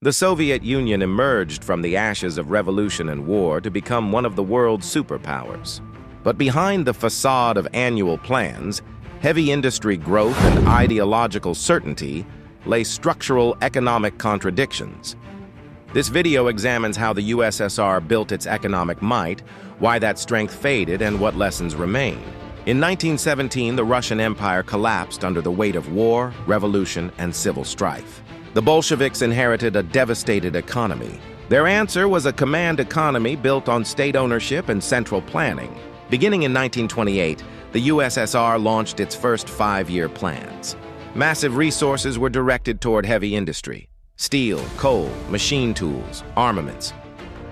The Soviet Union emerged from the ashes of revolution and war to become one of the world's superpowers. But behind the facade of annual plans, heavy industry growth and ideological certainty lay structural economic contradictions. This video examines how the USSR built its economic might, why that strength faded, and what lessons remain. In 1917, the Russian Empire collapsed under the weight of war, revolution, and civil strife. The Bolsheviks inherited a devastated economy. Their answer was a command economy built on state ownership and central planning. Beginning in 1928, the USSR launched its first 5-year plans. Massive resources were directed toward heavy industry: steel, coal, machine tools, armaments.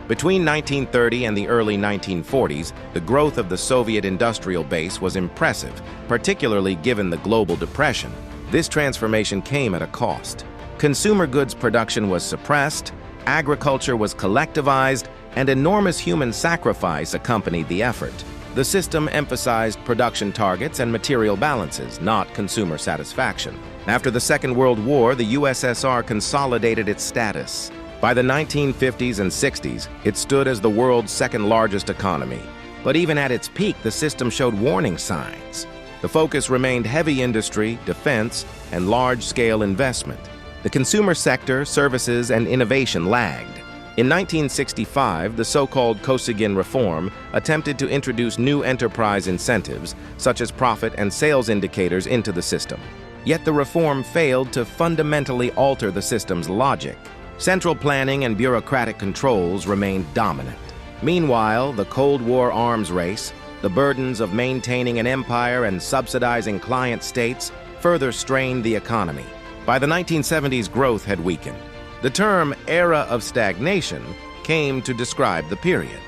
Between 1930 and the early 1940s, the growth of the Soviet industrial base was impressive, particularly given the global depression. This transformation came at a cost. Consumer goods production was suppressed, agriculture was collectivized, and enormous human sacrifice accompanied the effort. The system emphasized production targets and material balances, not consumer satisfaction. After the Second World War, the USSR consolidated its status. By the 1950s and 60s, it stood as the world's second-largest economy. But even at its peak, the system showed warning signs. The focus remained heavy industry, defense, and large-scale investment. The consumer sector, services, and innovation lagged. In 1965, the so-called Kosygin reform attempted to introduce new enterprise incentives, such as profit and sales indicators, into the system. Yet the reform failed to fundamentally alter the system's logic. Central planning and bureaucratic controls remained dominant. Meanwhile, the Cold War arms race, the burdens of maintaining an empire and subsidizing client states, further strained the economy. By the 1970s, growth had weakened. The term Era of Stagnation came to describe the period.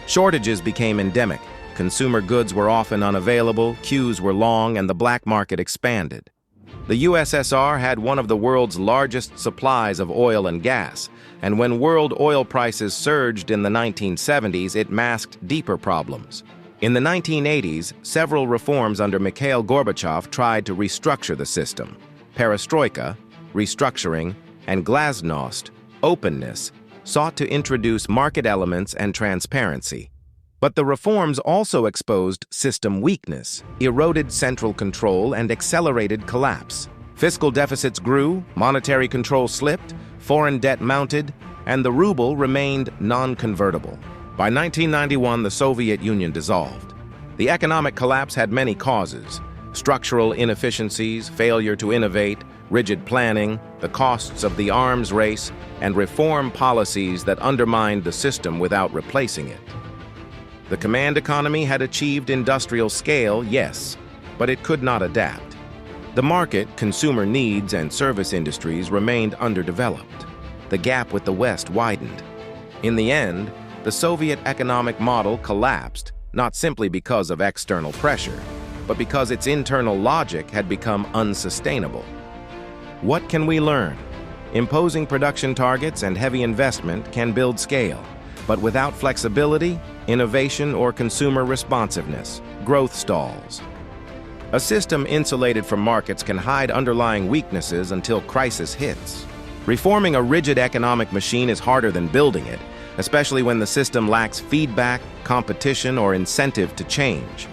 Shortages became endemic. Consumer goods were often unavailable, queues were long, and the black market expanded. The USSR had one of the world's largest supplies of oil and gas, and when world oil prices surged in the 1970s, it masked deeper problems. In the 1980s, several reforms under Mikhail Gorbachev tried to restructure the system. Perestroika, restructuring, and glasnost, openness, sought to introduce market elements and transparency. But the reforms also exposed system weakness, eroded central control, and accelerated collapse. Fiscal deficits grew, monetary control slipped, foreign debt mounted, and the ruble remained non-convertible. By 1991, the Soviet Union dissolved. The economic collapse had many causes: structural inefficiencies, failure to innovate, rigid planning, the costs of the arms race, and reform policies that undermined the system without replacing it. The command economy had achieved industrial scale, yes, but it could not adapt. The market, consumer needs, and service industries remained underdeveloped. The gap with the West widened. In the end, the Soviet economic model collapsed, not simply because of external pressure, but because its internal logic had become unsustainable. What can we learn? Imposing production targets and heavy investment can build scale, but without flexibility, innovation, or consumer responsiveness, growth stalls. A system insulated from markets can hide underlying weaknesses until crisis hits. Reforming a rigid economic machine is harder than building it, especially when the system lacks feedback, competition, or incentive to change.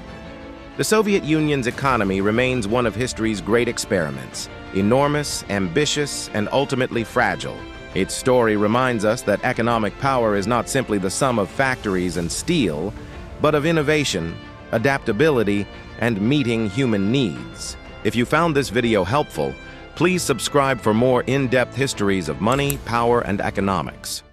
The Soviet Union's economy remains one of history's great experiments, enormous, ambitious, and ultimately fragile. Its story reminds us that economic power is not simply the sum of factories and steel, but of innovation, adaptability, and meeting human needs. If you found this video helpful, please subscribe for more in-depth histories of money, power, and economics.